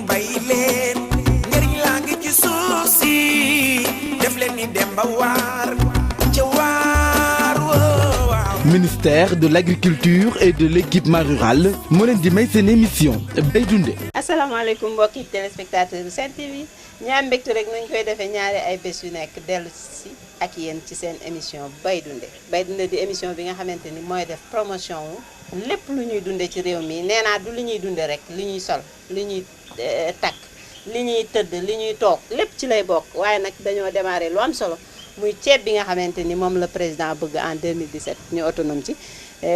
bay leen njëriñ laa ngi ci suuf si def leen ni dem ba waar ca waar waaw. Ministère de l'Agriculture et de l'Équipement Rural moo leen di may seen émission Bay Dundé. asalaamaaleykum mbokki téléspectateur bu Sen TV ñu am mbégte rek nañ koy defee ñaari ay bés yu nekk dellu si ak yéen ci seen émission Bay Dundé. Bay Dundé di émission bi nga xamante ni mooy def promotion wu lépp lu ñuy dundee ci réew mi nee naa du li ñuy dundee rek li ñuy sol li ñuy takk li ñuy tëdd li ñuy toog lépp ci lay bokk waaye nag dañoo démarrer lu am solo muy ceeb bi nga xamante ni moom la président bëgg en 2017 ñu autonome ci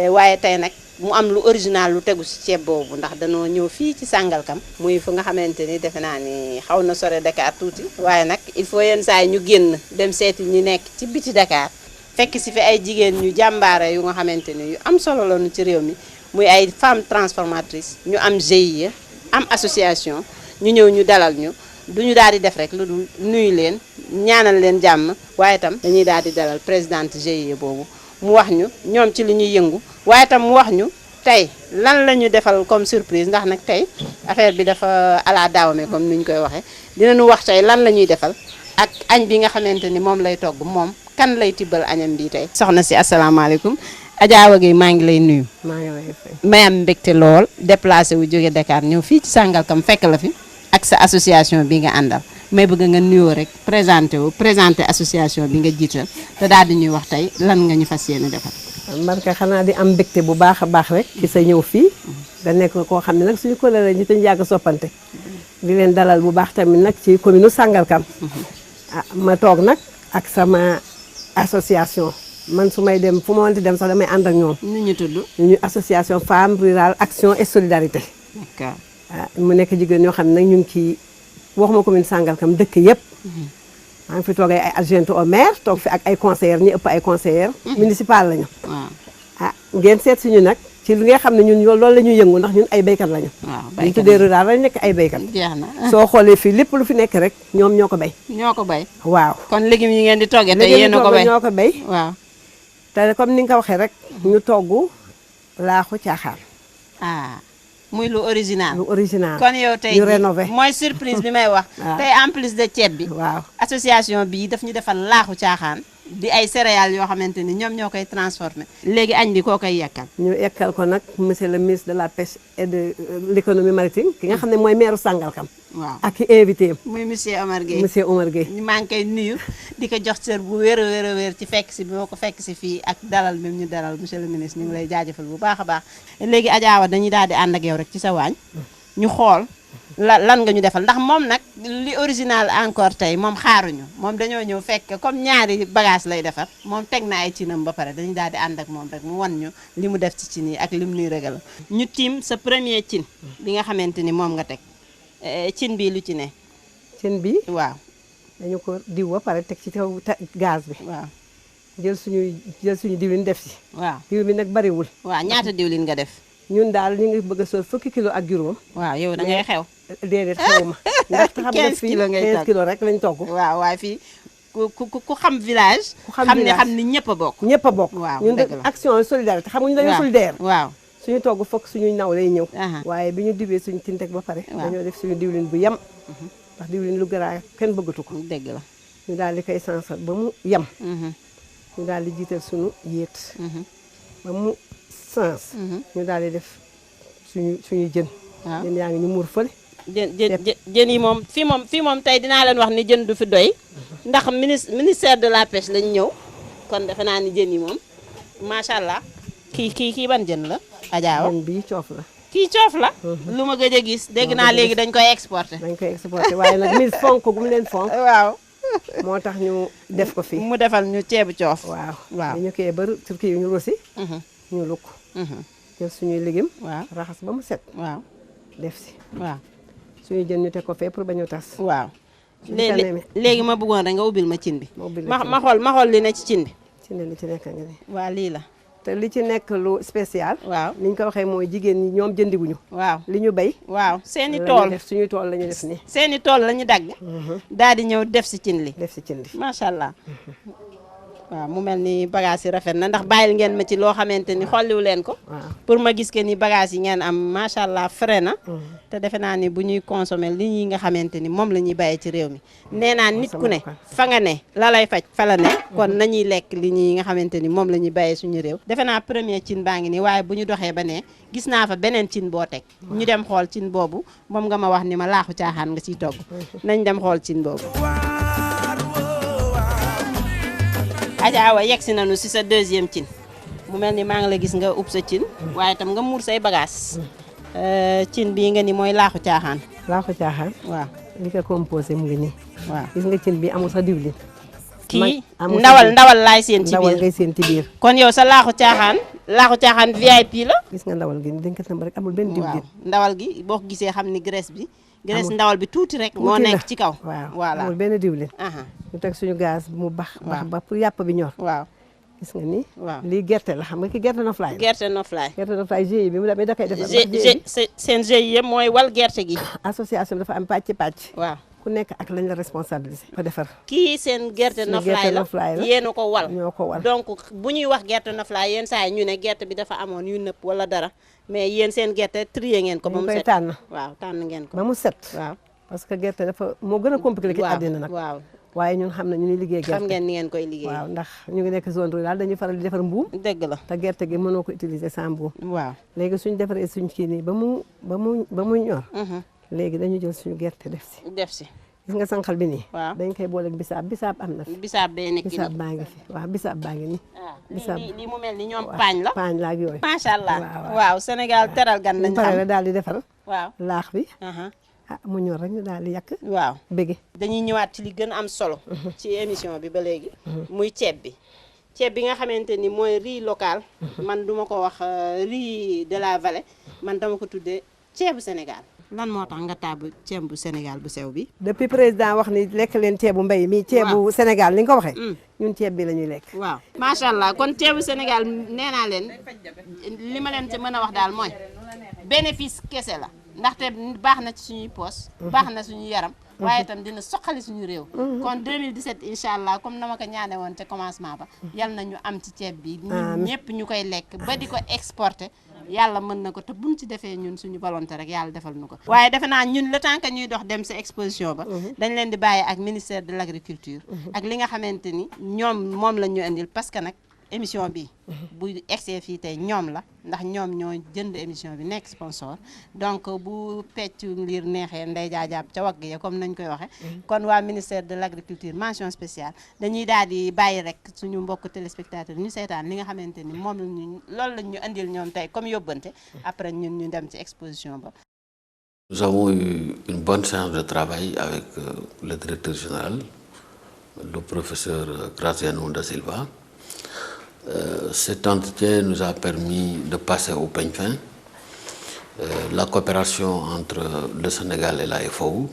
waaye tey nag mu am lu original lu tegu ci ceeb boobu ndax dañoo ñëw fii ci Sangalkam muy fu nga xamante ni defe naa ni xaw na sore Dakar tuuti waaye nag il faut yenn saa yi ñu génn dem seeti ñi nekk ci biti Dakar fekk si fi ay jigéen ñu jàmbaare yu nga xamante ni yu am solo lañu ci réew mi muy ay femmes transformatrices ñu am GIE am association ñu ñëw ñu dalal ñu duñu daal di def rek lu dul nuyu leen ñaanal leen jàmm waaye itam dañuy daal di dalal présidente GIE boobu mu wax ñu ñoom ci li ñuy yëngu waaye itam mu wax ñu tey lan la ñu defal comme surprise ndax nag tey affaire bi dafa ala daawame comme ni ñu koy waxee dinañu wax tey lan la ñuy defal ak añ bi nga xamante ni moom lay togg moom kan lay tibbal añam bi tey. soxna si asalaamaaleykum Adja Awa Gueye maa ngi lay nuyu. maa ngi lay fay. may am mbégte lool déplacé wu jóge Dakar ñëw fii ci Sangalkam fekk la fi ak sa association bi nga àndal may bëgg nga nuyoo rek présenté association bi nga jiital te daal di ñuy wax tey lan nga ñu fas yéene defal. Mbarka xanaa di am mbégte bu baax a baax rek ci sa ñëw fii da nekk koo xam ne nag suñu collègue ñi tañ yàgg soppante di leen dalal bu baax tamit nag ci commune Sangalkam ma toog nag ak sama association man su may dem fu ma wanti dem sax damay ànd ak ñoom. nu ñu tudd. ñu association Femmes Rurales Action et Solidarité. d'accord. mu nekk jigéen ñoo xam ne nag ñu ngi ci waxuma commune Sangalkam dëkk yëpp. maa ngi fi toogee ay adjointe au maire toog fi ak ay conseillers ñi ëpp ay conseillers. municipal lañu. waaw ngeen seet si ñu nag ci li nga xam ne ñun loolu la ñuy yëngu ndax ñun ay béykat lañu. waaw béykat ñu tuddee rural lañu nekk ay béykat. jeex na soo xoolee fii lépp lu fi nekk rek ñoom ñoo ko béy. ñoo ko béy. waaw kon légumes yi ngeen di toggee tey yéen a ko béy ñoo ko béy. waaw. te comme ni nga ko waxee rek. ñu togg laaxu caaxaan. muy lu original. lu original kon yow tey ñu rénové mooy surprise bi may wax. tey en plus de ceeb bi. waaw association bi daf ñu defal laaxu caaxaan. di ay céréales yoo xamante ni ñoom ñoo koy transformé. léegi añ bi koo koy yekkal. ñu yekkal ko nag monsieur le ministre de la pêche et de l'économie maritime ki nga xam ne mooy maire Sangalkam. waaw ak ki invité am. muy monsieur Omar Gueye. monsieur Omar Gueye. maa ngi koy nuyu di ko jox cër bu wér a wér ci fekk si bi ma ko fekk si fii ak dalal même ñu dalal monsieur le ministre ñu ngi lay jaajëfal bu baax a baax. léegi Adja Awa dañuy daal di ànd ak yow rek ci sa waañ ñu xool lan nga ñu defal ndax moom nag li original encore tey moom xaaruñu moom dañoo ñëw fekk comme ñaari bagage lay defar moom teg na ay cinam ba pare dañu daal di ànd ak moom rek mu wan ñu li mu def ci cin yi ak li mu nuy régal ñu tiim sa premier cin bi nga xamante ni moom nga teg cin bi lu ci ne. cin bi waaw. dañu ko diw ba pare teg ci kaw gaz bi. waaw. jël suñu diwlin def ci. waaw diw bi nag bariwul. waaw ñaata diwlin nga def. ñun daal ñu ngi bëgg a sol fukki kilo ak juróom. waaw yow da ngay xew. déedéet xewuma. ndax xam nga 15 fii kilos ngay 15 kilos rek lañ togg. waaw waaye fii ku xam village. xam ni ñëpp a bokk. ñëpp a bokk. waaw ñun de action solidarité xam nga ñu dañoo solidaire. waaw suñu togg fokk suñu naw lay ñëw. Aha. waaye bi ñu diwee suñu tintek ba pare. waaw dañoo def suñu diwlin bu yem. ndax diwlin lu gëraa kenn bëggatu ko. dëgg la. ñu daal di koy sansal ba mu yem. ñu daal di jiital suñu yéet. ba mu sens. ñu daal di def suñu jën. waaw jën yaa ngi ñu muur fële. jën yi moom fii moom tey dinaa leen wax ni jën du fi doy ndax ministère de la pêche lañ ñëw kon defe naa ni jën yi moom macha allah. kii ban jën la. Adja Awa jën bii coof la. kii coof la. lu ma gëj a gis dégg naa léegi dañ koy exporté. dañ koy exporté waaye nag mis fonk gu mu leen fonk. waaw. moo tax ñu def ko fii. mu defal ñu ceebu coof. waaw waaw dañu koy bër turki yu ñu rosi. ñu lukk. jël suñuy légumes. waaw raxas ba mu set. waaw def si. waaw. suñu jën ñu teg ko fee pour ba ñu tas. waaw léegi ma bëggoon rek nga ubbil ma cin bi. ma ma xool li ne ci cin bi. ci ne li ci nekk nga ni. waaw lii la. te li ci nekk lu spécial. waaw ni ñu ko waxee mooy jigéen ñi ñoom jëndiwuñu. waaw li ñu béy. waaw seeni tool suñuy tool la ñu def nii. seeni tool la ñu dagg. daal di ñëw def si cin li. def si cin li macha allah. waaw mu mel ni bagage yi rafet na ndax bàyyil ngeen ma ci loo xamante ni xolliwu leen ko. waaw pour ma gis que ni bagage yi ngeen am macha allah frais na. te defe naa ni bu ñuy consommer li ñi nga xamante ni moom la ñuy bàyyee ci réew mi. nee naa nit ku ne fa nga ne la lay faj fa la ne. kon nañuy lekk li ñi nga xamante ni moom la ñuy bàyyee suñu réew. defe naa premier cin baa ngi nii waaye bu ñu doxee ba ne gis naa fa beneen cin boo teg. ñu dem xool cin boobu moom nga ma wax ni ma laaxu caaxaan nga ciy togg. nañ dem xool cin boobu. Adja Awa yegg si nañu si sa deuxième cin mu mel ni maa ngi la gis nga ub sa cin waaye tam nga muur say bagages. cin bii nga ni mooy laaxu caaxaan. laaxu caaxaan. waaw li ko composé mu ngi nii. waaw gis nga cin bi amul sa diwlin. kii amul ndawal laay seen ci ndawal biir. ngay seen ci biir. kon yow sa laaxu caaxaan VIP la. gis nga ndawal gi dañ ko tëmb rek amul benn diwlin. waaw ndawal gi boo ko gisee xam ni graisse ndawal bi tuuti rek. moo nekk ci kaw. waaw voilà amul benn diwlin. aha ñu teg suñu gaz mu bax waaw ba pour yàpp bi ñor. waaw gis nga ni. waaw lii gerte la xam nga ki gerte na fly. gerte noflaay. gerte na fly GIE bi mu demee da koy defar. seen GIE mooy wal gerte gi. association dafa am pàcc. waaw ku nekk ak lañ la responsabilisé. ko defar kii seen gerte noflaay la yéen a ko wal. ñoo ko wal donc bu ñuy wax gerte noflaay yenn saa yi ñu ne gerte bi dafa amoon yu nëpp wala dara mais yéen seen gerte trié ngeen ko. ba mu set tànn. waaw tànn ngeen ko. ba mu set. waaw parce que gerte dafa moo gën a compliqué. waaw àddina nag waaw waaye ñun xam na ñu ni liggéey gerte. xam ngeen ni ngeen koy liggéey. waaw ndax ñu ngi nekk zone rurale dañuy faral di defar mbuum. dëgg la te gerte gi mënoo ko utiliser sans mbuum. waaw léegi suñ defaree suñ kii nii ba mu ñor. léegi dañu jël suñu gerte def si. def si gis nga sànqal bi nii. waaw dañ koy boole ak bisaab am na fi. bisaab bee nekk bisaab nii. baa ngi fi waaw bisaab baa ngi nii. bisaab lii mu mel ni ñoom paañ la. paañ la ak yooyu. macha allah waaw. waaw Sénégal teral gan lañ ñu pare xam. la daal di defar waaw laax bi. aha mu ñor rek ñu daal di yàq. waaw bëgge. dañuy ñëwaat ci li gën a am solo. ci émission bi ba léegi. muy ceeb bi. ceeb bi nga xamante ni mooy riz local. man duma ko wax riz de la vallée man dama ko tuddee ceebu Sénégal. lan moo tax nga taabu ceebu Sénégal bu sew bi. depuis président wax ni lekk leen ceebu mbay mi ceebu Sénégal ni nga ko waxee. ñun ceeb bi la ñuy lekk. waaw macha allah kon ceebu Sénégal nee naa leen li ma leen ci mën a wax daal mooy bénéfice kese la ndaxte baax na ci suñuy poos baax na suñu yaram. waaye itam dina soqali suñu réew. kon 2017 incha allah comme na ma ko ñaane woon ca commencement ba. yal na ñu am ci ceeb bi. ñun ñëpp ñu koy lekk ba di ko exporter. yàlla mën na ko te buñ ci defee ñun suñu volonté rek yàlla defal nu ko. waaye defe naa ñun le temps que ñuy dox dem sa exposition ba. dañ leen di bàyyi ak ministère de l' agriculture. ak li nga xamante ni ñoom moom la ñu indil parce que nag émission bi. bu egsee fii tey ñoom la ndax ñoom ñoo jënd émission bi nekk sponsor donc bu pecc liir neexee ndey jaajaab ca wagg ya comme nañ koy waxe kon waa ministère de l' agriculture mention spéciale dañuy daal di bàyyi rek suñu mbokk téléspectateur ñu seetaan li nga xamante ni moom lañu loolu lañ ñu indil ñoom tey comme yóbbante après ñun ñu dem ci exposition ba. Nous avons eu une bonne séance de travail avec le directeur général, le professeur Graziano da Silva. Cet entretien nous a permis de passer au peigne fin la coopération entre le Sénégal et la FAO.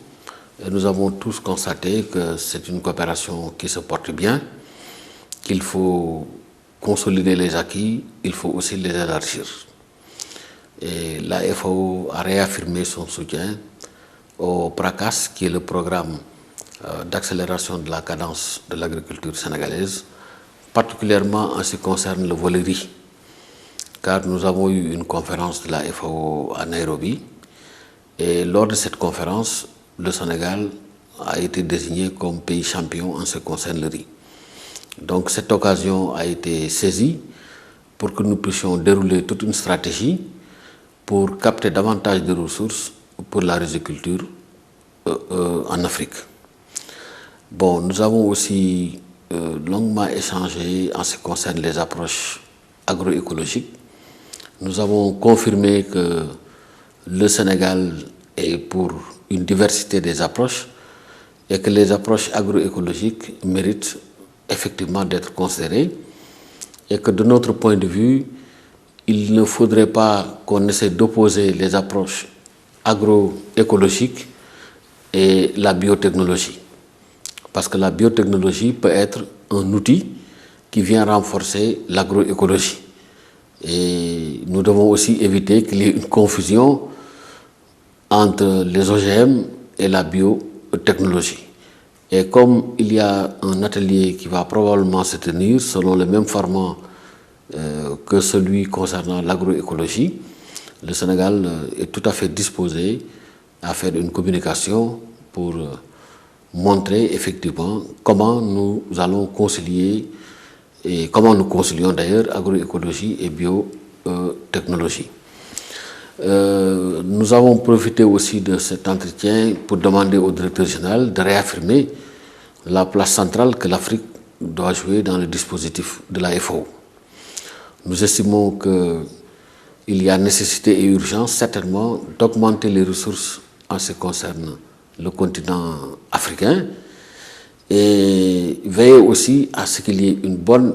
Et nous avons tous constaté que c'est une coopération qui se porte bien, qu'il faut consolider les acquis, il faut aussi les élargir. Et la FAO a réaffirmé son soutien au PRACAS, qui est le programme d'accélération de la cadence de l'agriculture sénégalaise, particulièrement en ce qui concerne le volet riz, car nous avons eu une conférence de la FAO à Nairobi, et lors de cette conférence, le Sénégal a été désigné comme pays champion en ce qui concerne le riz. Donc cette occasion a été saisie pour que nous puissions dérouler toute une stratégie pour capter davantage de ressources pour la riziculture en Afrique. Bon, nous avons aussi longuement échangé en ce qui concerne les approches agroécologiques. Nous avons confirmé que le Sénégal est pour une diversité des approches et que les approches agroécologiques méritent effectivement d'être considérées et que de notre point de vue, il ne faudrait pas qu'on essaie d'opposer les approches agroécologiques et la biotechnologie. Parce que la biotechnologie peut être un outil qui vient renforcer l'agroécologie. Et nous devons aussi éviter qu'il y ait une confusion entre les OGM et la biotechnologie. Et comme il y a un atelier qui va probablement se tenir selon le même format que celui concernant l'agroécologie, le Sénégal est tout à fait disposé à faire une communication pour montrer effectivement comment nous allons concilier et comment nous concilions d'ailleurs agroécologie et biotechnologie. Nous avons profité aussi de cet entretien pour demander au directeur général de réaffirmer la place centrale que l'Afrique doit jouer dans le dispositif de la FAO. Nous estimons qu'il y a nécessité et urgence certainement d'augmenter les ressources en ce qui concerne le continent africain et veiller aussi à ce qu'il y ait une bonne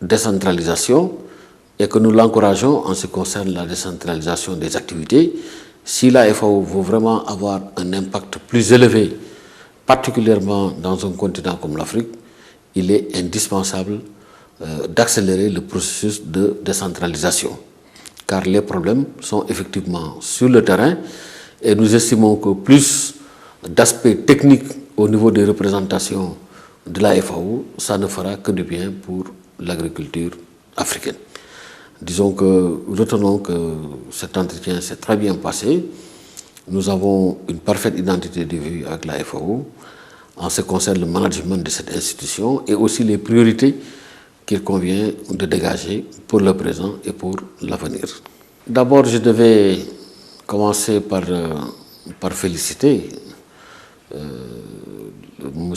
décentralisation et que nous l'encourageons en ce qui concerne la décentralisation des activités. Si la FAO veut vraiment avoir un impact plus élevé, particulièrement dans un continent comme l'Afrique, il est indispensable d'accélérer le processus de décentralisation. Car les problèmes sont effectivement sur le terrain et nous estimons que plus d'aspects techniques au niveau des représentations de la FAO, ça ne fera que du bien pour l'agriculture africaine. Disons que retenons que cet entretien s'est très bien passé. Nous avons une parfaite identité de vue avec la FAO en ce qui concerne le management de cette institution et aussi les priorités qu'il convient de dégager pour le présent et pour l'avenir. D'abord, je devais commencer par féliciter M.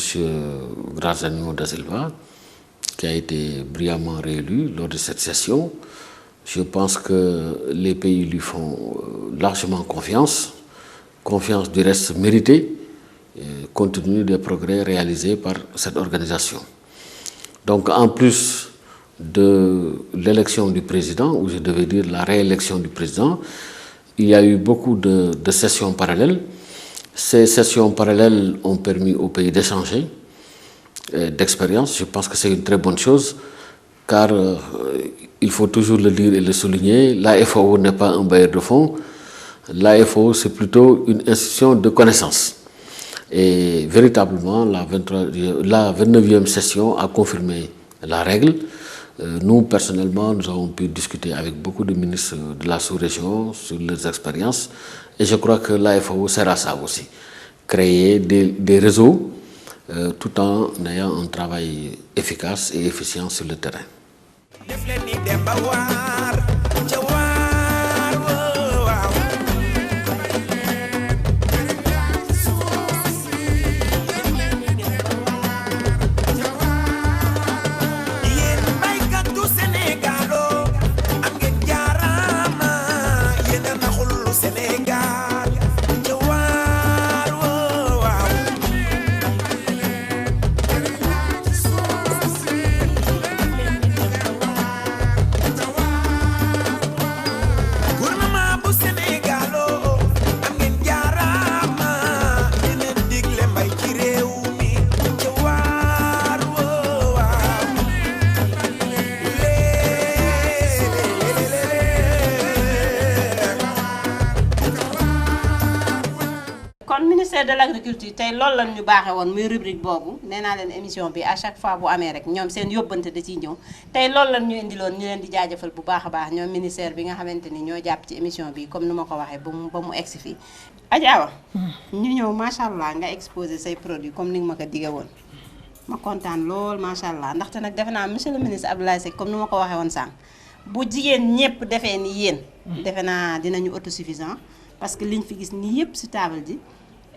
Graziano da Silva, qui a été brillamment réélu lors de cette session. Je pense que les pays lui font largement confiance du reste méritée, compte tenu des progrès réalisés par cette organisation. Donc en plus de l'élection du président, ou je devais dire la réélection du président, il y a eu beaucoup de sessions parallèles. Ces sessions parallèles ont permis au pays d'échanger d'expérience. Je pense que c'est une très bonne chose, car il faut toujours le dire et le souligner, la FAO n'est pas un bailleur de fonds, la FAO c'est plutôt une institution de connaissance. Et véritablement, la 29e session a confirmé la règle. Nous, personnellement, nous avons pu discuter avec beaucoup de ministres de la sous-région sur leurs expériences. Et je crois que la FAO sert à ça aussi. Créer des réseaux tout en ayant un travail efficace et efficient sur le terrain. ministère de l'agriculture tey loolu lan ñu baaxee woon muy rubrique boobu nee naa leen émission bi à chaque fois bu amee rek ñoom seen yóbbante da ciy ñëw tey loolu lan ñu indiloon ñu leen di jaajëfal bu baax a baax ñoom ministère bi nga xamante ni ñoo jàpp ci émission bi comme ni ma ko waxee ba mu egsi fii Adja ñu ñëw macha allah nga exposé say produits comme ni nga ma ko digee woon ma kontaan lool macha allah ndaxte nag defe naa monsieur le ministre Abdoulaye Seck comme ni ma ko waxee woon sànq bu jigéen ñëpp defee ni yéen defe naa dinañu autosuffisant parce que liñ fi gis nii yëpp si table ji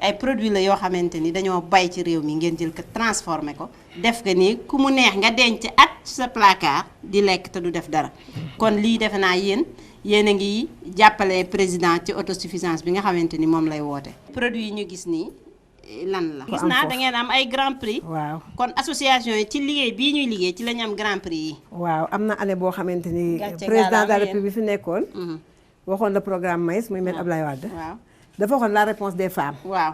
ay produits la yoo xamante ni dañoo bay ci réew mi ngeen jël ko transformé ko def ko nii ku mu neex nga denc at sa placard di lekk te du def dara kon lii defe naa yéen a ngi jàppale président ci autosuffisance bi nga xamante ni moom lay woote. produits yi ñu gis nii lan la. gis naa da ngeen am ay grand prix. waaw kon association yi ci liggéey bii ñuy liggéey ci la ñu am grand prix yi. waaw am na année boo xamante ni. président de la République bi fi nekkoon. waxoon le programme MAIS muy mel Ablaye Wade. waaw dafa waxoon la réponse des femmes. waaw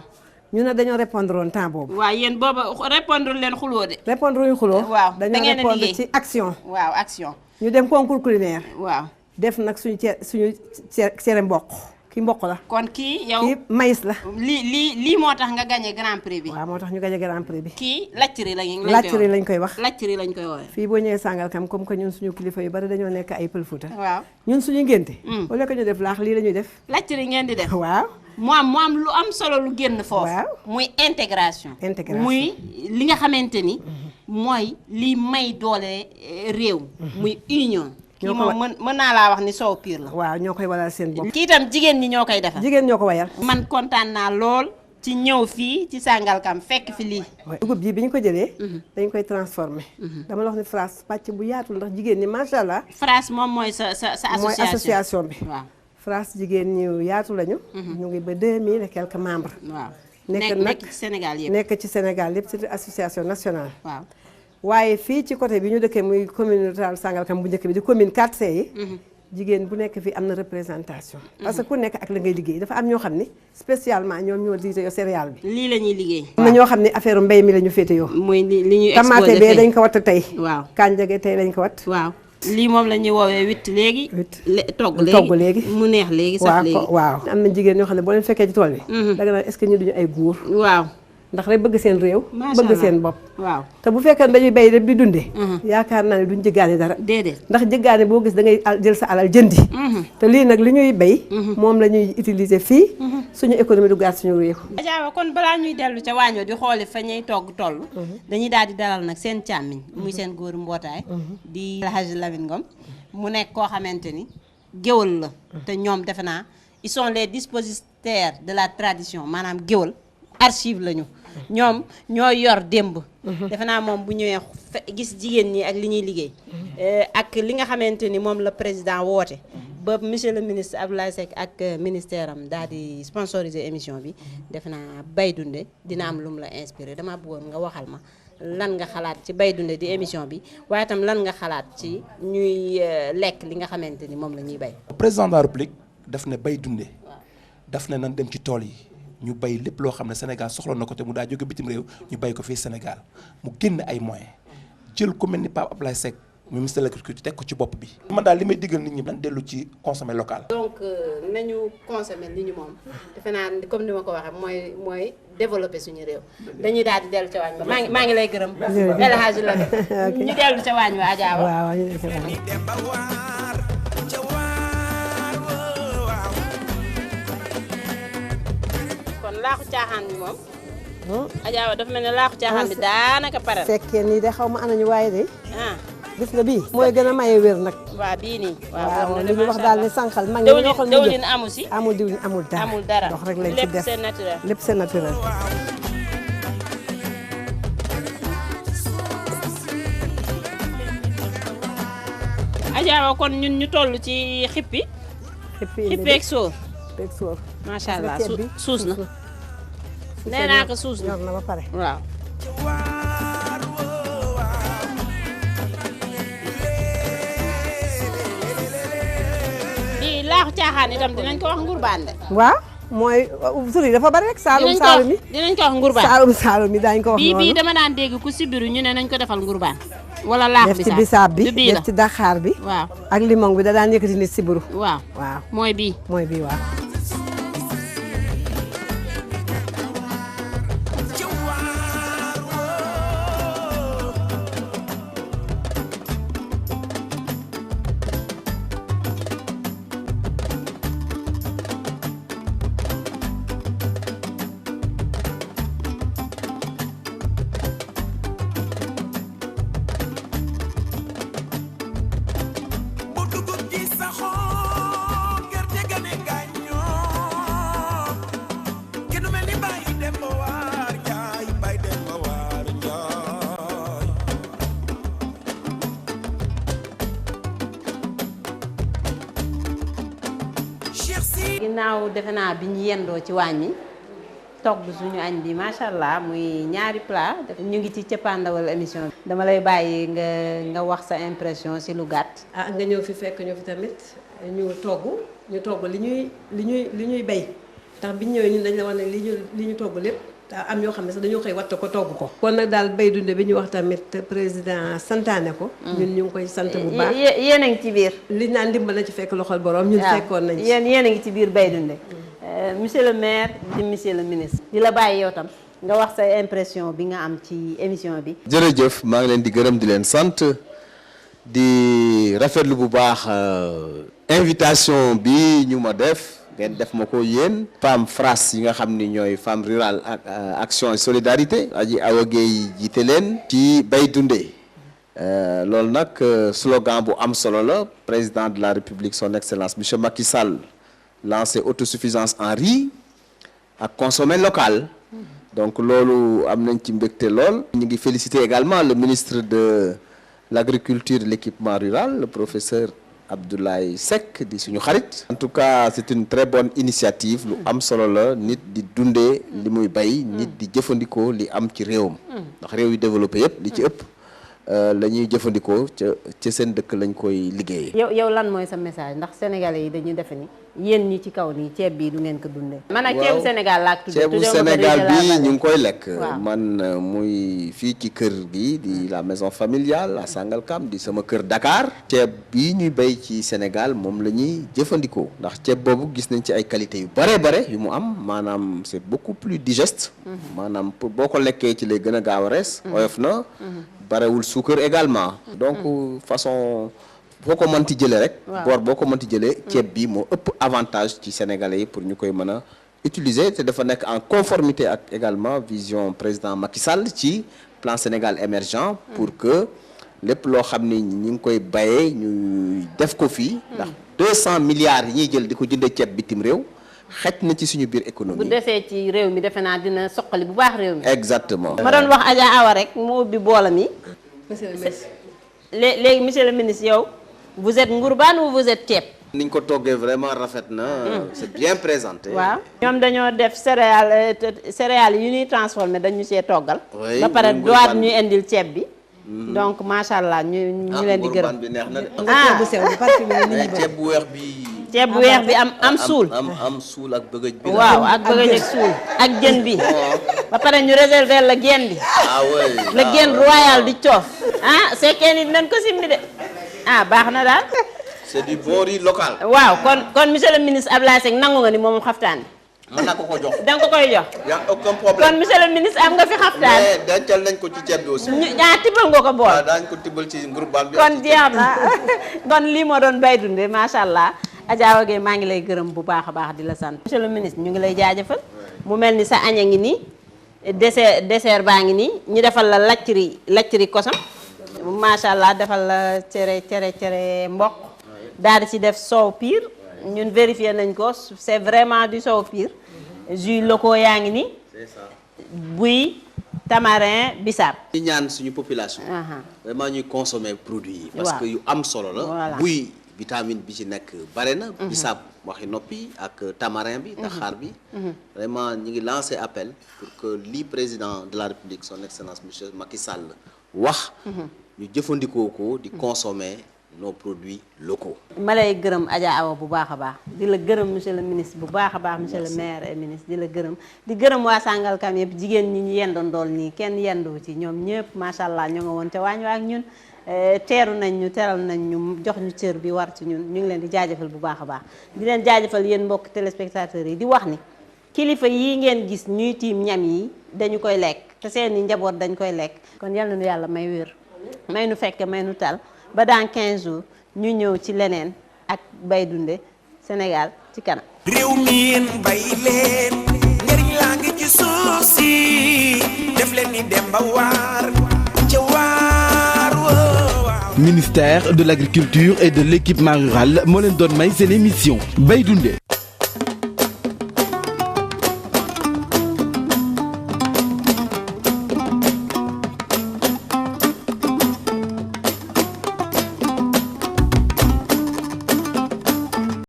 ñu ne dañoo répondre woon temps boobu. waaw yéen booba répondre leen xuloo de. répondre wuñu xuloo. waaw dañoo répondre ci action. waaw action. ñu dem concours culinaire. waaw def nag suñu cere mboq. kii mboq la. kon kii yow kii maïs la. lii moo tax nga gagné grand prix bi. waaw moo tax ñu gagné grand prix bi. kii lacciri lañ koy wax. lacciri lañ koy woowee. fii boo ñëwee Sangalkam comme que ñun suñu kilifa yu bari dañoo nekk ay pël Fuuta. waaw ñun suñu ngénte. au lieu que ñu def laax lii la ñuy def. lacciri ngeen di def. waaw. mu am lu am solo lu génn foofu. waaw muy intégration. muy li nga xamante ni. mooy li may doole réew. muy union. kii moom mën naa laa wax ni soow piir la. waaw ñoo koy walal seen bopp. kii itam jigéen ñi ñoo koy defar. jigéen ñoo ko wayal. man kontaan naa lool ci ñëw fii ci Sangalkam fekk fi lii. dugub ji bi ñu ko jëlee. dañ koy transformé. dama la wax ni France pàcc bu yaatul ndax jigéen ñi macha allah. France moom mooy sa association. mooy association bi. waaw France jigéen ñi yaatu lañu. ñu ngi ba 2000 et quelques membres. waaw nekk ci Sénégal yëpp. nekk ci Sénégal yëpp c'est une association nationale. waaw. waaye fii ci côté bi ñu dëkkee muy commune rurale Sangalkam bu njëkk bi di commune 4C yi. jigéen bu nekk fii am na représentation. parce que ku nekk ak la ngay liggéey dafa am ñoo xam ni spécialement ñoom ñoo jiite yo céréale bi. lii la ñuy liggéey. am na ñoo xam ne affaire mbay mi la ñu féete yoo. muy li ñuy exposé tamaate bee dañ ko watt tey. waaw kànja ge tey lañ ko watt. waaw lii moom la ñuy woowee witt léegi. togg léegi mu neex léegi sax léegi. waaw am na jigéen ñoo xam ne boo leen fekkee ci tool bi. da nga naan est-ce que ñu duñu ay góor. waaw. ndax rek bëgg seen réew. bëgg seen bopp. waaw te bu fekkee dañuy bay rek di dundee. yaakaar naa ne duñ jëggaane dara. déedéet ndax jëggaane boo gis da ngay jël sa alal jëndi. te lii nag li ñuy bay. moom la ñuy utiliser fii. suñu économie du gaar suñu réew. Adja kon balaa ñuy dellu ca waañoo di xooli fa ñuy togg toll. dañuy daal di dalal nag seen càmmiñ. muy seen góoru mbootaay. di El Hadj Lamine Ngom mu nekk koo xamante ni géwal la. te ñoom defe naa ils sont les dépositaires de la tradition maanaam géwal archive lañu. ñoom ñoo yor démb. defe naa moom bu ñëwee gis jigéen ñi ak li ñuy liggéey. ak li nga xamante ni moom la président woote. ba monsieur le ministre Abdoulaye Seck ak ministère am daal di sponsoriser émission bi defe naa Bay Dunde dina am lu mu la inspiré dama bëggoon nga waxal ma lan nga xalaat ci Bay Dunde di émission bi waaye itam lan nga xalaat ci ñuy lekk li nga xamante ni moom la ñuy bay. président de la République daf ne Bay Dunde. daf ne nan dem ci tool yi. ñu bay lépp loo xam ne Sénégal soxla na ko te mu daa jóge bitim réew ñu bay ko fii Sénégal mu génn ay moyens jël ku mel ni Pape Abdoulaye Seck ministre de l'agriculture teg ko ci bopp bi. man daal li may diggal nit ñi nan dellu ci consommer local. donc nañu consommer li ñu moom defe naa comme ni ma ko waxee mooy développer suñu réew. dañuy daal di dellu ca waañ ba maa ngi lay gërëm. El Hadj la ñu dellu ca waañ wa Adja wa. waaw ñu dellu ca waañ wa. laaxu caaxaan bi moom. Adja dafa mel ne laaxu caaxaan bi daanaka pare. fekkee nii de xaw ma ana ñu waaye de. gis nga bii mooy gën a maye wér nag. waaw bii nii. waaw li ñu wax daal ne sànqal mag ñi ñoo xam ne diwlin amu si. amul diwlin amul dara. amul dara ndox rek lañ ci def lépp c'est naturel. lépp c'est naturel. Adja kon ñun ñu toll ci xippi. xippi ak sóor. ak sóor. macha allah suus na. nee naa ko suus na ñor na ba pare. waaw. di laaxu caaxaan itam dinañ ko wax ngurbaan de. waaw mooy tur yi dafa bari rek. saalum saalum yi dinañ ko wax ngurbaan. saalum yi daañu ko wax noonu. bii dama daan dégg ku sibiru ñu ne nañ ko defal ngurbaan. wala laax def ci bisaab bi def ci daxaar bi. waaw ak limon bi da daan yëkkati nit sibiru. waaw mooy bii. mooy bii waaw. ginnaaw defe naa bi ñu yendoo ci waañ mi togg suñu añ bi macha allah muy ñaari plat ñu ngi ci cëppaandawal émission bi. dama lay bàyyi nga wax sa impression si lu gàtt. nga ñëw fi fekk ñu fi tamit ñu togg li ñuy bay ndax biñ ñëwee ñun dañ la wax ne li ñu togg lépp am yoo xam ne sax dañoo koy watt ko togg ko. kon nag daal bay dunde bi ñu wax tamit président santaane ko. ñun ñu ngi koy sant bu baax. yéen a ngi ci biir. li ñu naan ndimbal na ci fekk loxol borom. ñun fekkoon nañ ci yéen a ngi ci biir bay dunde. monsieur le maire di monsieur le ministre. di la bàyyi yow tam nga wax sa impression bi nga am ci émission bi. jërëjëf maa ngi leen di gërëm di leen sant di rafetlu bu baax invitation bi ñu ma def. ngeen def ma ko yéen femme FRAS yi nga xam ni ñooy femme rurale ak action et solidarité Adji Awa Gueye jiite leen ci bay dundee loolu nag slogan bu am solo la président de la République son excellence monsieur Macky Sall lancé autosuffisance en riz ak consommer local donc loolu am nañ ci mbégte lool ñu ngi féliciter également le ministre de l'agriculture et de l'équipement rural le professeur Abdoulaye Seck di suñu xarit en tout cas c'est une très bonne initiative lu am solo la nit di dundee li muy bay nit di jëfandikoo li am ci réewam ndax réew yu développé yëpp li ci ëpp la ñuy jëfandikoo ca seen dëkk lañ koy liggéeyee. yow lan mooy sa message ndax sénégalais yi dañuy defe ni yéen ñi ci kaw nii ceeb bi du ngeen ko dundee. man ak ceebu Sénégal laa tudd. ceebu Sénégal bi ñu ngi koy lekk. man muy fii ci kër gi di la maison familiale à Sangalkam di sama kër Dakar. ceeb bi ñuy béy ci Sénégal moom la ñuy jëfandikoo ndax ceeb boobu gis nañ ci ay qualité yu bare yu mu am maanaam c'est beaucoup plus digeste. maanaam boo ko lekkee ci lay gën a gaaw a rees. oyof na. barewul suukar également. donc façon. boo ko mënti jëlee rek. boor boo ko mënti jëlee. ceeb bi moo ëpp avantage ci sénégalais yi pour ñu koy mën a utiliser te dafa nekk en conformité ak également vision président Macky Sall ci plan Sénégal émergent pour que lépp loo xam ni ñu ngi koy bayee ñu def ko fii. ndax 200 milliards yi ñuy jël di ko jëndee ceeb bitim réew xëj na ci suñu biir économie. bu desee ci réew mi defe naa dina soqali bu baax réew mi. exactement. ma doon wax Adja Awa rek mu ubbi boolam yi. monsieur le ministre. léegi monsieur le ministre yow. vous êtes ngurbaan ou vous êtes ceeb. ni ñu ko toggee vraiment rafet na. c'est bien présenté. waaw ñoom dañoo def céréales yu ñuy transformé dañu see toggal. ba pare doit ñuy indil ceeb bi. donc macha allah ñu leen di gërëm. bi neex na de. ceeb bu sew bi particulier nit ñi ceeb bu weex bi. ceeb bu weex bi am suul. am suul ak bëgëj bi. waaw ak bëgëj ak suul ak jën bi. ba pare ñu réserver la génn bi. ah oui la génn royal di coof. c'est que ni nañ ko simmi de. baax na daal. c'est du bon riz local. waaw kon monsieur le ministre Ablaye Seck nangu nga ni moom xaftaan. mën naa ko jox. da nga ko koy jox. y a aucun problème. kon monsieur le ministre am nga fi xaftaan. mais dencal nañ ko ci ceeb bi aussi. tibbal nga ko bool. waaw daañu ko tibbal ci ngurbaan bi. kon jeex na kon lii moo doon bay dunde macha allah. Adja Awa Gueye maa ngi lay gërëm bu baax a baax di la sant. monsieur le ministre ñu ngi lay jaajëfal. mu mel ni sa añ a ngi nii. dessert baa ngi nii ñu defal la lacciri kosam. macha allah defal la cere mboq. daal di ci def soow piir ñun vérifier nañ ko c'est vraiment du soow piir jus locaux yaa ngi nii. c'est ça. buy tamarin bisaab. ñu ñaan suñu population. vraiment ñuy consommer produits yi. parce waaw. que yu am solo la. Voilà. buy vitamine bi ci nekk bare na. bisaab waxi noppi ak tamarin bi. daxaar bi. vraiment ñu ngi lancer appel pour que lii président de la République son excellence monsieur Macky Sall wax. ñu jëfandikoo ko di consommer nos produits locaux. ma lay gërëm Adja Awa bu baax a baax di la gërëm monsieur le ministre bu baax a baax monsieur le maire et ministre di la gërëm di gërëm waa Sangalkam yëpp jigéen ñi ñu yendoon nii kenn yendu ci ñoom ñëpp macha allah ñoo nga woon ca waañ waa ak ñun teeru nañ ñu teral nañ ñu jox ñu cër bi war ci ñun ñu ngi leen di jaajëfal bu baax a baax di leen jaajëfal yéen mbokk téléspectateurs yi di wax ni kilifa yii ngeen gis ñuy tiim ñam yi dañu koy lekk te seeni njaboot dañ koy lekk kon yal na nu yàlla may wér may nu fekke may nu tal ba dans 15 jours ñu ñëw ci leneen ak bay dunde Sénégal ci kanam. réew mi yéen bay leen njëriñ laa ngi ci suuf si def leen ni dem ba waar ca waar waaw. Ministère de l'Agriculture et de l'Équipement Rural moo leen doon may seen émission bay dunde